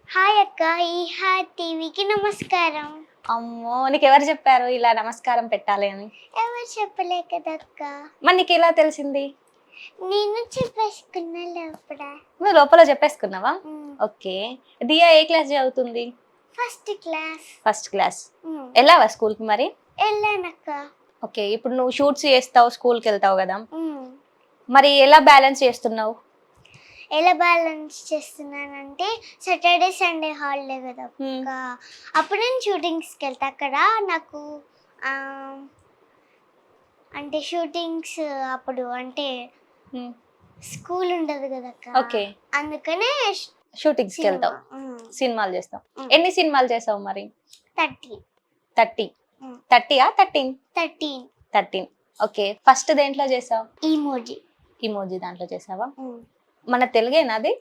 Hi అక్క, ఈహా టీవీకి నమస్కారం. అమ్మో! నీకెవరు చెప్పారు ఇలా నమస్కారం పెట్టాలి అని? ఎవరు చెప్పలే కదక్క. మరి నీకెలా తెలిసింది? నేను చెప్పేసుకున్నా లోపల. నువ్వు లోపల చెప్పేసుకున్నావా? ఉమ్, ఓకే. దియా ఏ క్లాస్ చదువుతుంది? First class. First class. వెళ్ళావా స్కూల్‌కి మరి? వెళ్ళానక్క. ఓకే. ఇప్పుడు నువ్వు షూట్స్ చేస్తావు, స్కూల్‌కి వెళ్తావు కదా! ఉమ్, మరి ఎలా బ్యాలెన్స్ చేస్తున్నావు? ఎలా బ్యాలెన్స్ చేస్తున్నానంటే సాటర్డే సండే హాలిడే కదా అక్క. అప్పుడు నేను షూటింగ్స్కి వెళ్తా. అక్కడ నాకు ఆ, అంటే షూటింగ్స్ అప్పుడు అంటే హ్మ్. స్కూల్ ఉండదు కదక్క. ఓకే. అందుకనే షూటింగ్స్‌కి వెళ్తావు. సినిమాలు చేస్తావు. ఎన్ని సినిమాలు చేసావు మరి? 30. 30. 30ఆ? 13? 13. 13. ఓకే. ఫస్ట్ దేంట్లో చేసావు? ఈమోజీ. ఇమోజీ దాంట్లో చేసావా? మన తెలుగేనా అది?